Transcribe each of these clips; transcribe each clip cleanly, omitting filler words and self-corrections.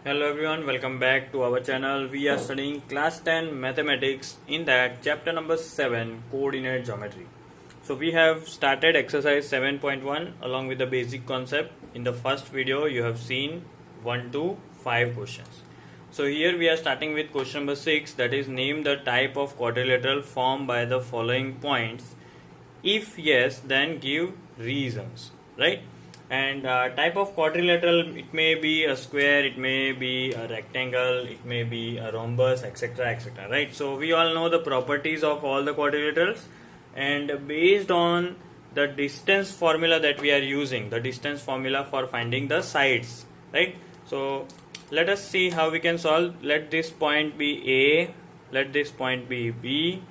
Hello everyone, welcome back to our channel. We are studying class 10 mathematics, in that chapter number 7 coordinate geometry. So we have started exercise 7.1 along with the basic concept. In the first video you have seen 1 to 5 questions. So here we are starting with question number 6, that is name the type of quadrilateral formed by the following points. If yes, then give reasons, right? And type of quadrilateral, it may be a square, it may be a rectangle, it may be a rhombus, etc, etc, right? So we all know the properties of all the quadrilaterals, and based on the distance formula that we are using, the distance formula for finding the sides, right? So let us see how we can solve. Let this point be A, let this point be B,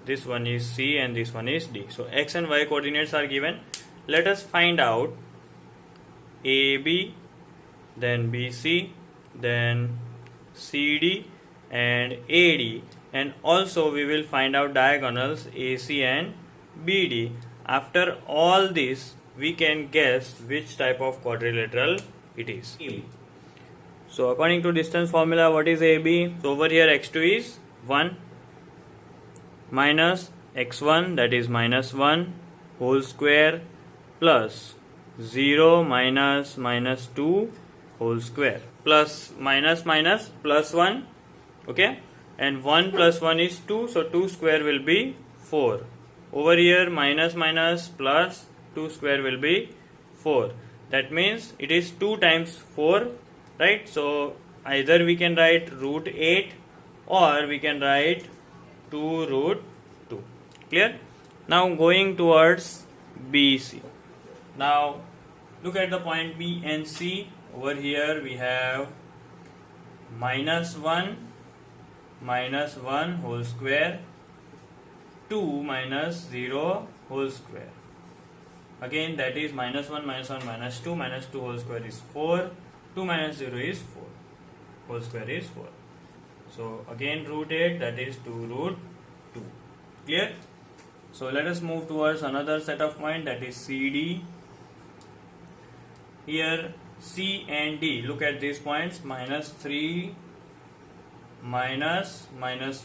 this one is C, and this one is D. So x and y coordinates are given. Let us find out AB, then BC, then CD and AD, and also we will find out diagonals AC and BD. After all this, we can guess which type of quadrilateral it is. So according to distance formula, what is AB? So over here x2 is 1 minus x1, that is minus 1 whole square, plus 0 minus minus 2 whole square, plus minus minus plus 1, okay, and 1 plus 1 is 2, so 2 square will be 4. Over here minus minus plus 2 square will be 4. That means it is 2 times 4, right? So either we can write root 8 or we can write 2 root 2. Clear? Now going towards BC. Now look at the point B and C. Over here we have minus 1 whole square, 2 minus 0 whole square. Again that is minus 1 minus 2 whole square is 4, 2 minus 0 is 4, whole square is 4. So again root 8, that is 2 root 2. Clear? So let us move towards another set of points, that is CD. Here C and D, look at these points, minus 3 minus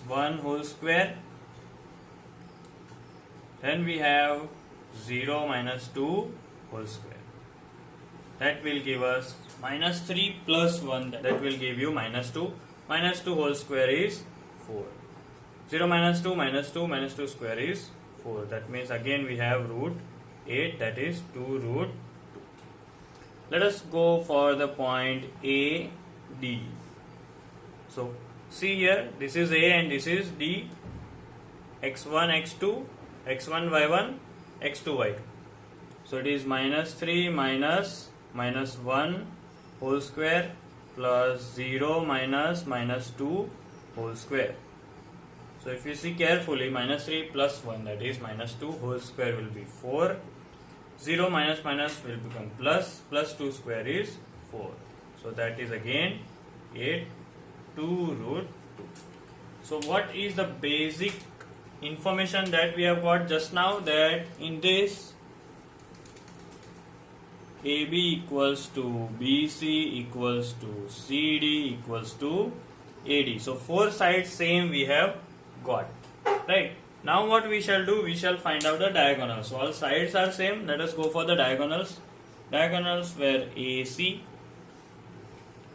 1 whole square, then we have 0 minus 2 whole square. That will give us minus 3 plus 1, that will give you minus 2. Minus 2 whole square is 4. 0 minus 2 minus 2 minus 2 square is 4. That means again we have root 8, that is 2 root 2. Let us go for the point A, D. So see here, this is A and this is D. x1, x2, x1, y1, x2, y2. So it is minus 3 minus 1 whole square plus 0 minus 2 whole square. So if you see carefully, minus 3 plus 1, that is minus 2 whole square will be 4. 0 minus minus will become plus, plus 2 square is 4. So that is again 8, 2 root 2. So what is the basic information that we have got just now? That in this AB equals to BC equals to CD equals to AD. So 4 sides same we have got, right? Now what we shall do, we shall find out the diagonals. So all sides are same, let us go for the diagonals. Diagonals were AC.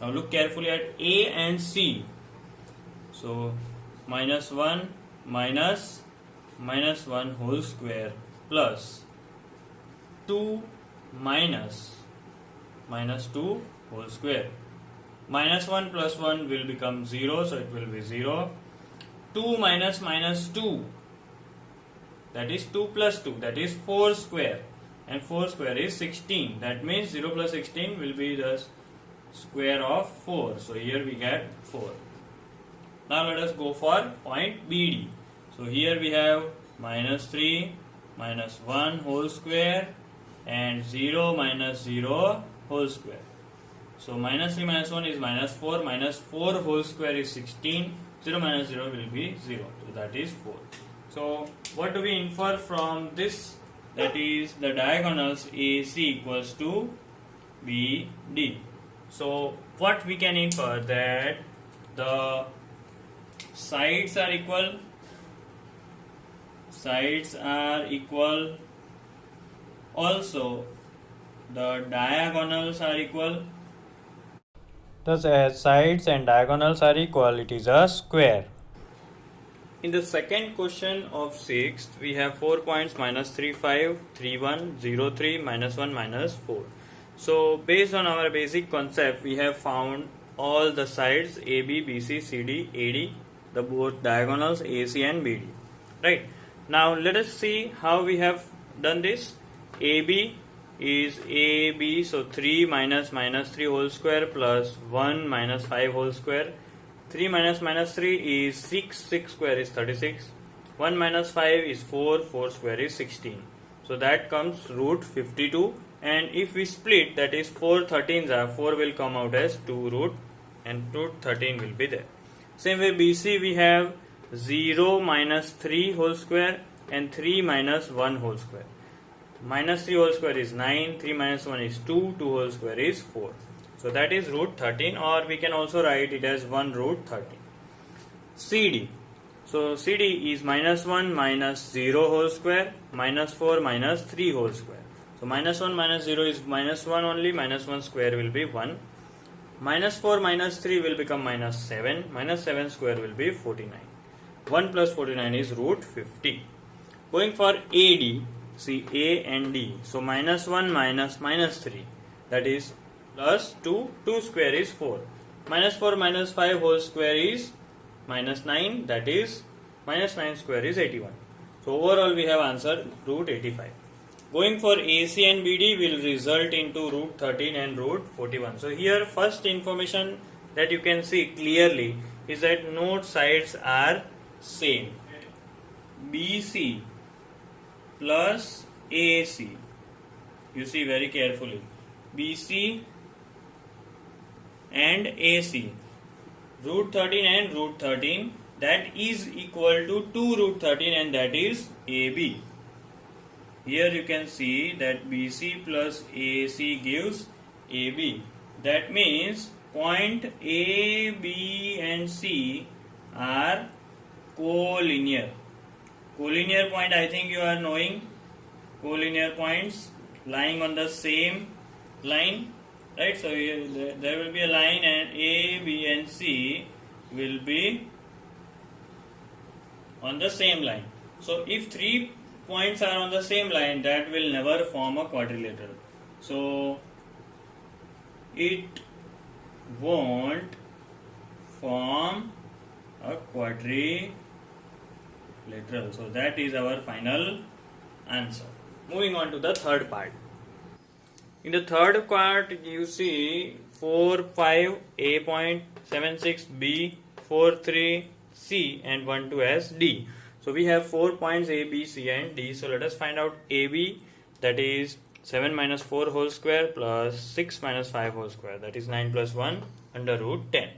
Now look carefully at A and C. So minus 1 minus 1 whole square plus 2 minus 2 whole square. Minus 1 plus 1 will become 0, so it will be 0. 2 minus 2, that is 2 plus 2, that is 4 square, and 4 square is 16. That means 0 plus 16 will be the square of 4. So here we get 4. Now let us go for point BD. So here we have minus 3 minus 1 whole square and 0 minus 0 whole square. So minus 3 minus 1 is minus 4 whole square is 16. 0 minus 0 will be 0. So that is 4. So what do we infer from this? That is the diagonals AC equals to BD. So what we can infer that the sides are equal. Sides are equal. Also, the diagonals are equal. Thus, as sides and diagonals are equal, it is a square. In the second question of 6th, we have 4 points minus 3, 5, 3, 1, 0, 3, minus 1, minus 4. So, based on our basic concept, we have found all the sides AB, BC, CD, AD, the both diagonals AC and BD. Right. Now, let us see how we have done this. AB is AB, so 3 minus 3 whole square plus 1 minus 5 whole square. 3 minus 3 is 6, 6 square is 36. 1 minus 5 is 4, 4 square is 16. So that comes root 52, and if we split, that is 4 13s are 4 will come out as 2 root and root 13 will be there. Same way BC we have 0 minus 3 whole square and 3 minus 1 whole square. Minus 3 whole square is 9, 3 minus 1 is 2, 2 whole square is 4. So that is root 13, or we can also write it as 1 root 13. CD. So CD is minus 1 minus 0 whole square, minus 4 minus 3 whole square. So minus 1 minus 0 is minus 1 only, minus 1 square will be 1. Minus 4 minus 3 will become minus 7, minus 7 square will be 49. 1 plus 49 is root 50. Going for AD, see A and D. So minus 1 minus minus 3, that is plus 2, 2 square is 4. Minus 4 minus 5 whole square is minus 9, that is minus 9 square is 81. So overall we have answered root 85. Going for AC and BD will result into root 13 and root 41. So here first information that you can see clearly is that no sides are same. BC plus AC. You see very carefully. BC and AC. Root 13 and root 13, that is equal to 2 root 13, and that is AB. Here you can see that BC plus AC gives AB. That means point A, B and C are collinear. Collinear point, I think you are knowing. Collinear points lying on the same line, right? So there will be a line, and A, B and C will be on the same line. So if 3 points are on the same line, that will never form a quadrilateral. So it won't form a quadrilateral. So that is our final answer. Moving on to the third part. In the third part, you see 4, 5, A point, 7, 6, B, 4, 3, C and 1, 2 as D. So we have 4 points A, B, C and D. So let us find out AB, that is 7 minus 4 whole square plus 6 minus 5 whole square, that is 9 plus 1 under root 10.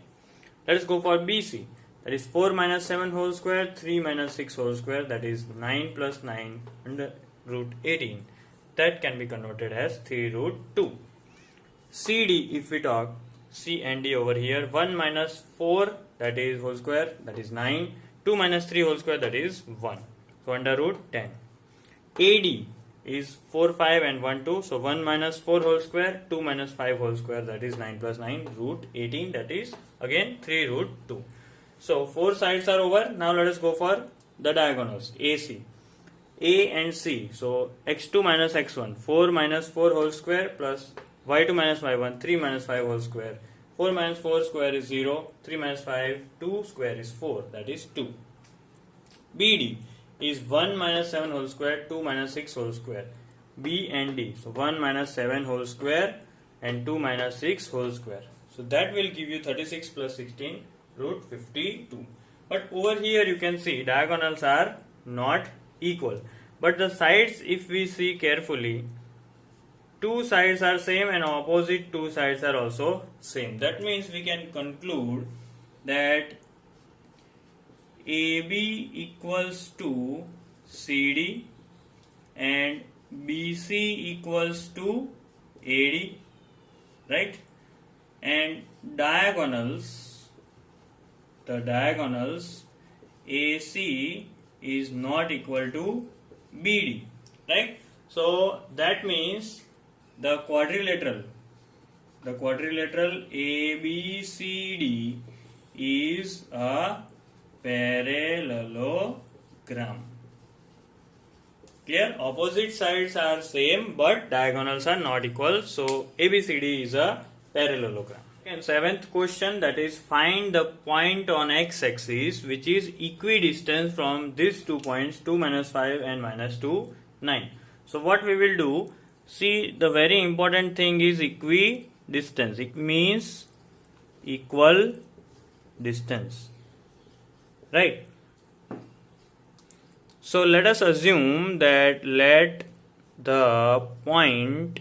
Let us go for BC, that is 4 minus 7 whole square, 3 minus 6 whole square, that is 9 plus 9 under root 18. That can be converted as 3 root 2. CD, if we talk, C and D over here, 1 minus 4, that is whole square, that is 9. 2 minus 3 whole square, that is 1. So under root 10. AD is 4, 5 and 1, 2. So 1 minus 4 whole square, 2 minus 5 whole square, that is 9 plus 9, root 18, that is again 3 root 2. So 4 sides are over. Now let us go for the diagonals. AC. A and C. So x2 minus x1, 4 minus 4 whole square plus y2 minus y1, 3 minus 5 whole square. 4 minus 4 square is 0, 3 minus 5, 2 square is 4, that is 2. BD is 1 minus 7 whole square, 2 minus 6 whole square. B and D, so 1 minus 7 whole square and 2 minus 6 whole square. So that will give you 36 plus 16, root 52. But over here you can see diagonals are not equal. But the sides, if we see carefully, 2 sides are same and opposite 2 sides are also same. That means we can conclude that AB equals to CD and BC equals to AD, right? and the diagonals AC is not equal to BD, right? So that means the quadrilateral ABCD is a parallelogram. Clear? Opposite sides are same but diagonals are not equal, so ABCD is a parallelogram. And seventh question, that is find the point on x-axis which is equidistant from these 2 points 2 minus 5 and minus 2 9. So what we will do, see, the very important thing is equidistance. It means equal distance, right? So let us assume that let the point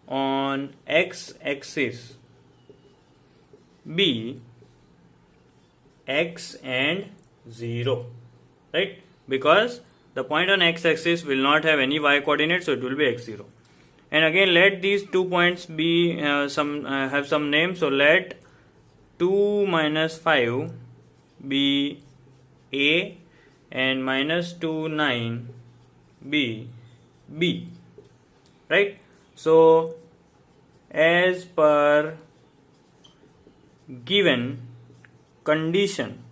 on x-axis be x and 0, right? Because the point on x-axis will not have any y coordinate, so it will be x0. And again, let these 2 points be have some name. So let 2 minus 5 be A and minus 2 9 be B, right? So as per given condition,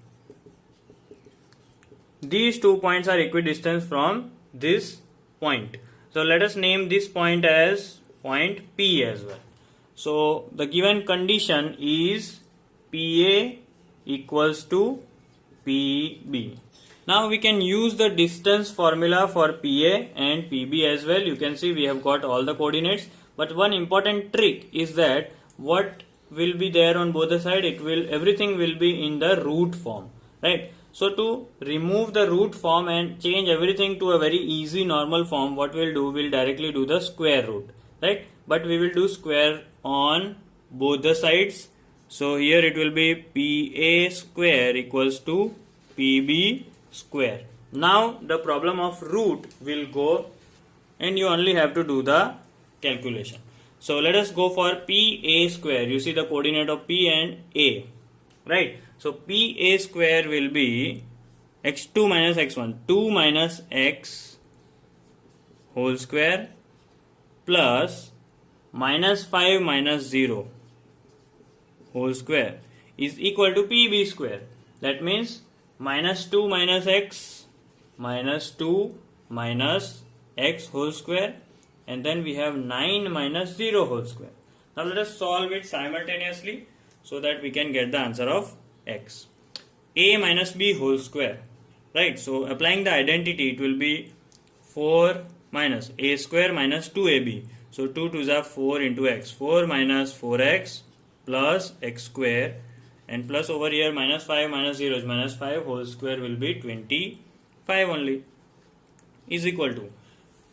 these 2 points are equidistant from this point. So let us name this point as point P as well. So the given condition is PA equals to PB. Now we can use the distance formula for PA and PB as well. You can see we have got all the coordinates, but one important trick is that what will be there on both the sides, everything will be in the root form, right? So to remove the root form and change everything to a very easy normal form, what we'll do, we'll directly do the square root, right? But we will do square on both the sides. So here it will be PA square equals to PB square. Now the problem of root will go and you only have to do the calculation. So let us go for PA square. You see the coordinate of P and A, right? So PA square will be x2 minus x1, 2 minus x whole square plus minus 5 minus 0 whole square is equal to PB square. That means minus 2 minus x minus 2 minus x whole square, and then we have 9 minus 0 whole square. Now let us solve it simultaneously so that we can get the answer of x. A minus b whole square, right? So applying the identity, it will be 4 minus a square minus 2ab. So 2 2s are 4 into x. 4 minus 4x plus x square, and plus over here minus 5 minus 0 is minus 5, whole square will be 25 only, is equal to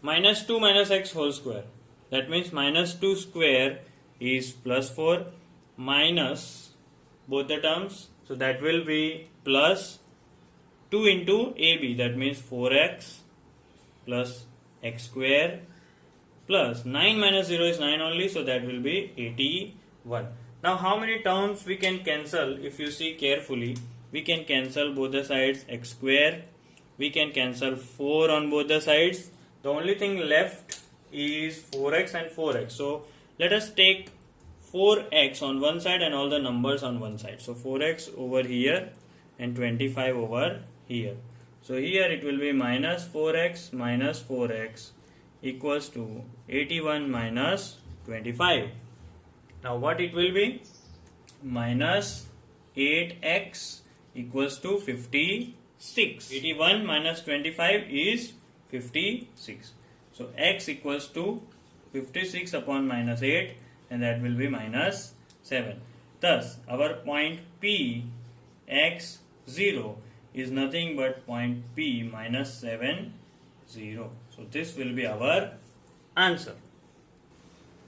minus 2 minus x whole square. That means minus 2 square is plus 4 minus both the terms. So that will be plus 2 into AB, that means 4x plus x square plus 9 minus 0 is 9 only, so that will be 81. Now how many terms we can cancel? If you see carefully, we can cancel both the sides x square, we can cancel 4 on both the sides. The only thing left is 4x and 4x. So let us take 4x on one side and all the numbers on one side. So 4x over here and 25 over here. So here it will be minus 4x equals to 81 minus 25. Now what it will be? Minus 8x equals to 56. 81 minus 25 is 56. So x equals to 56 upon minus 8, and that will be minus 7. Thus our point P x0 is nothing but point P minus 7 0. So this will be our answer.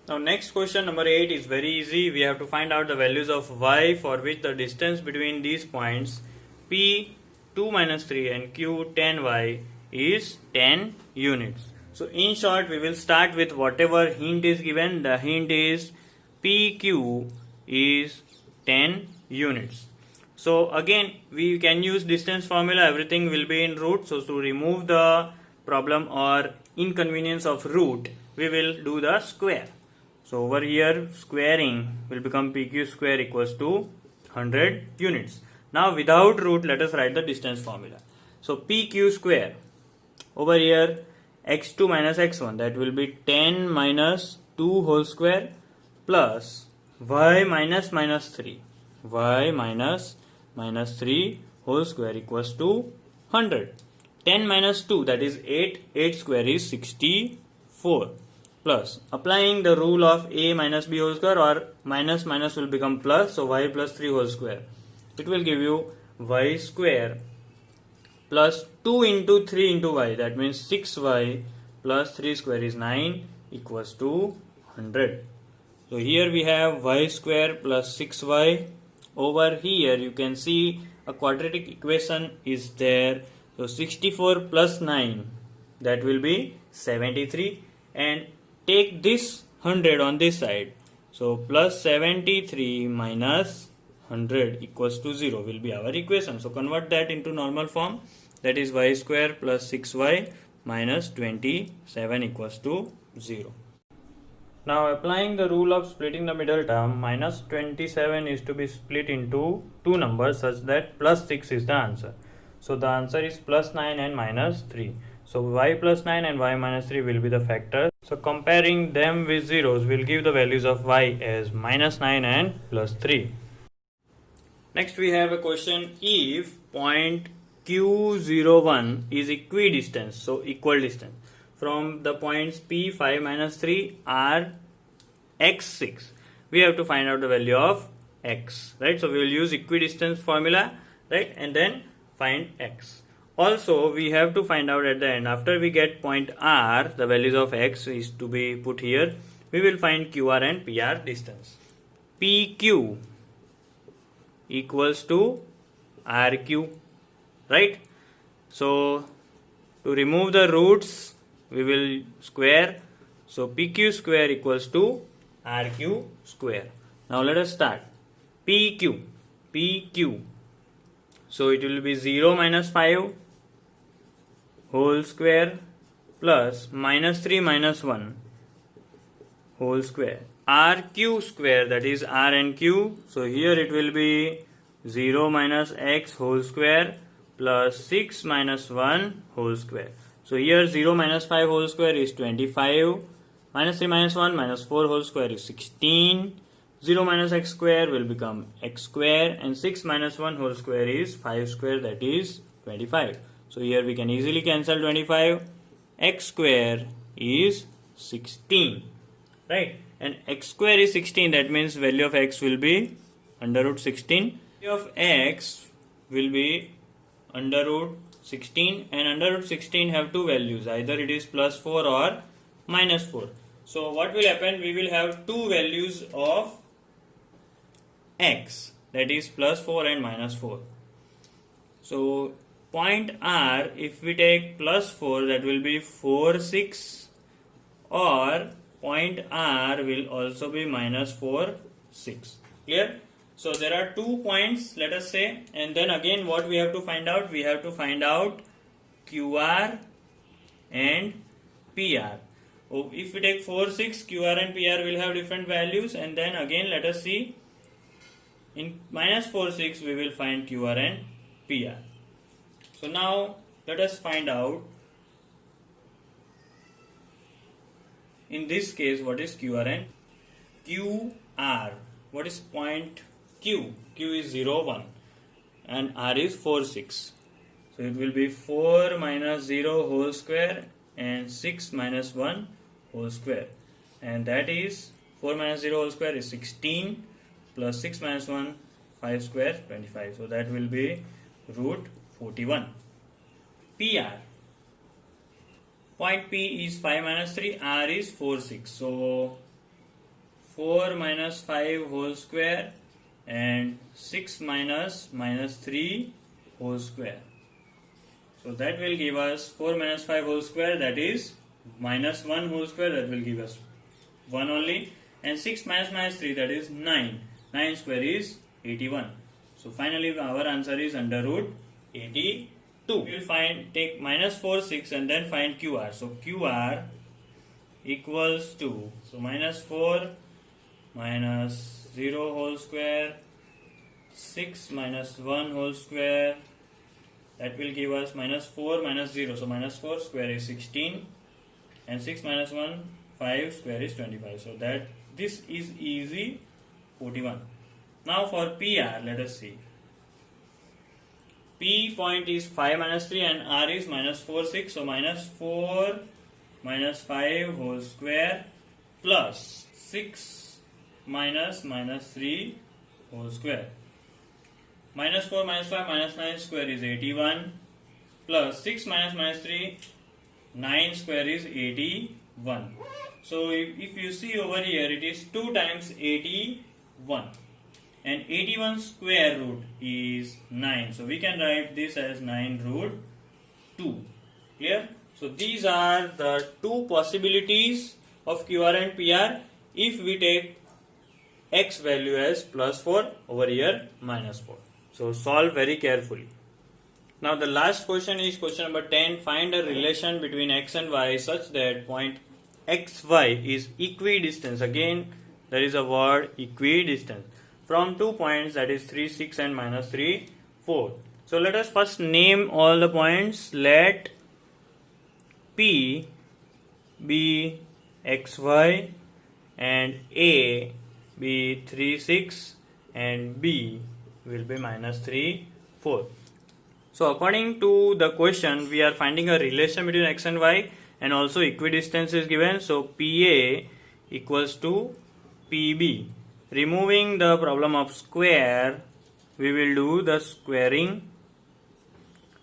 Now next question number 8 is very easy. We have to find out the values of y for which the distance between these points P 2 minus 3 and Q 10y is 10 units. So in short, we will start with whatever hint is given. The hint is PQ is 10 units. So again we can use distance formula, everything will be in root. So to remove the problem or inconvenience of root, we will do the square. So over here squaring will become PQ square equals to 100 units. Now without root, let us write the distance formula. So PQ square, over here x2 minus x1, that will be 10 minus 2 whole square plus y minus minus 3, y minus minus 3 whole square equals to 100. 10 minus 2, that is 8, 8 square is 64, plus applying the rule of a minus b whole square, or minus minus will become plus, so y plus 3 whole square, it will give you y square plus 2 into 3 into y, that means 6y plus 3 square is 9 equals to 100. So here we have y square plus 6y. Over here you can see a quadratic equation is there. So 64 plus 9, that will be 73, and take this 100 on this side. So plus 73 minus 100 equals to 0 will be our equation. So convert that into normal form, that is y square plus 6y minus 27 equals to 0. Now applying the rule of splitting the middle term, minus 27 is to be split into two numbers such that plus 6 is the answer. So the answer is plus 9 and minus 3. So y plus 9 and y minus 3 will be the factors. So comparing them with zeros will give the values of y as minus 9 and plus 3. Next we have a question, if point Q01 is equidistant, so equal distance, from the points P5 minus 3 are x6. We have to find out the value of x, right? So we will use equidistance formula, right? And then find x. Also we have to find out at the end, after we get point R, the values of x is to be put here. We will find QR and PR distance. PQ equals to RQ, right? So to remove the roots, we will square. So PQ square equals to RQ square. Now let us start. PQ. So it will be 0 minus 5 whole square plus minus 3 minus 1 whole square. RQ square, that is R and Q. So here it will be 0 minus x whole square plus 6 minus 1 whole square. So here 0 minus 5 whole square is 25, minus 3 minus 1 minus 4 whole square is 16, 0 minus x square will become x square, and 6 minus 1 whole square is 5 square, that is 25. So here we can easily cancel 25, x square is 16, right? And x square is 16, that means value of x will be under root 16. Value of x will be under root 16, and under root 16 have two values, either it is plus 4 or minus 4. So what will happen, we will have two values of x, that is plus 4 and minus 4. So point R, if we take plus 4, that will be 4, 6, or point R will also be minus 4, 6. Clear? So there are 2 points, let us say, and then again what we have to find out? We have to find out QR and PR. If we take 4, 6, QR and PR will have different values, and then again let us see, in minus 4, 6 we will find QR and PR. So now let us find out, in this case, what is QR and QR? What is point Q? Q is 0, 1 and R is 4, 6. So it will be 4 minus 0 whole square and 6 minus 1 whole square, and that is 4 minus 0 whole square is 16 plus 6 minus 1, 5 square, 25. So that will be root 41. PR. Point P is 5 minus 3, R is 4, 6. So 4 minus 5 whole square and 6 minus 3 whole square. So that will give us 4 minus 5 whole square, that is minus 1 whole square, that will give us 1 only, and 6 minus 3, that is 9. 9 square is 81. So finally our answer is under root 82. We will take minus 4, 6 and then find QR. So QR equals to, so minus 4 minus 0 whole square, 6 minus 1 whole square, that will give us minus 4 minus 0. So minus 4 square is 16 and 6 minus 1, 5 square is 25. So that this is easy, 41. Now for PR, let us see. P point is 5 minus 3 and R is minus 4, 6. So minus 4 minus 5 whole square plus 6 minus 3 whole square. Minus 4 minus 5 minus 9 square is 81 plus 6 minus 3, 9 square is 81. So if you see over here, it is 2 times 81 and 81 square root is 9. So we can write this as 9 root 2. Clear? So these are the two possibilities of QR and PR if we take x value as plus 4, over here minus 4. So solve very carefully. Now the last question is question number 10. Find a relation between x and y such that point xy is equidistant. Again there is a word equidistant from 2 points, that is 3, 6 and minus 3, 4. So let us first name all the points. Let P be xy and A be 3, 6 and B will be minus 3, 4. So according to the question, we are finding a relation between x and y and also equidistance is given. So PA equals to PB. Removing the problem of square, we will do the squaring.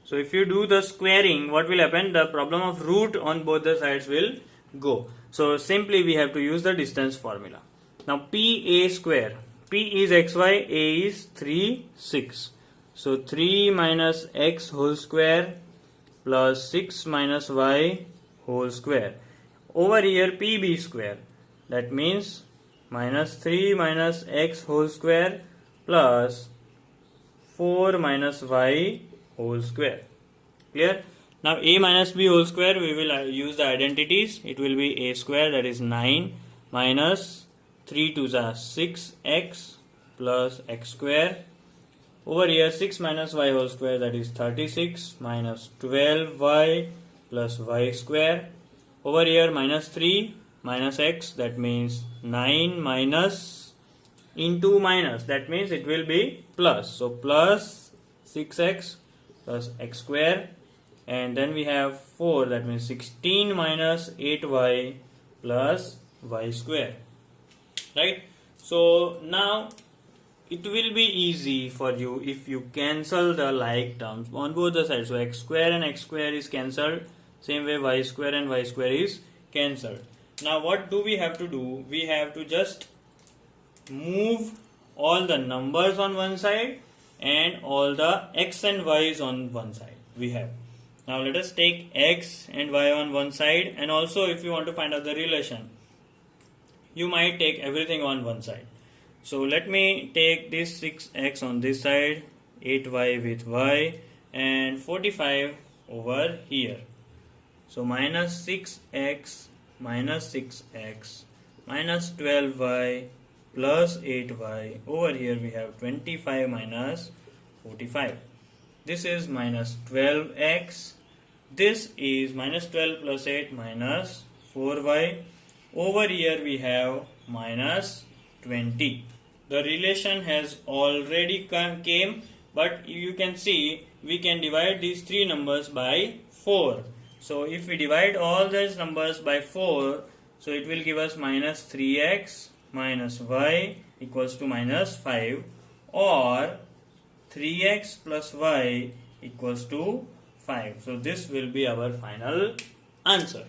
So if you do the squaring, what will happen? The problem of root on both the sides will go. So simply we have to use the distance formula. Now PA square. P is xy, A is 3, 6. So 3 minus x whole square plus 6 minus y whole square. Over here PB square. That means minus 3 minus x whole square plus 4 minus y whole square. Clear? Now a minus b whole square, we will use the identities. It will be a square, that is 9 minus 3 to the 6x plus x square. Over here 6 minus y whole square, that is 36 minus 12y plus y square. Over here minus 3 minus x, that means 9 minus into minus, that means it will be plus. So plus 6x plus x square, and then we have 4, that means 16 minus 8y plus y square. Right? So now it will be easy for you if you cancel the like terms on both the sides. So x square and x square is cancelled. Same way y square and y square is cancelled. Now what do we have to do? We have to just move all the numbers on one side and all the x and y's on one side we have. Now let us take x and y on one side, and also if you want to find out the relation, you might take everything on one side. So let me take this 6x on this side, 8y with y, and 45 over here. So minus 6x minus 6x minus 12y plus 8y. Over here we have 25 minus 45. This is minus 12x. This is minus 12 plus 8 minus 4y. Over here we have minus 20. The relation has already came, but you can see we can divide these three numbers by 4. So if we divide all these numbers by 4, so it will give us minus 3x minus y equals to minus 5, or 3x plus y equals to 5. So this will be our final answer.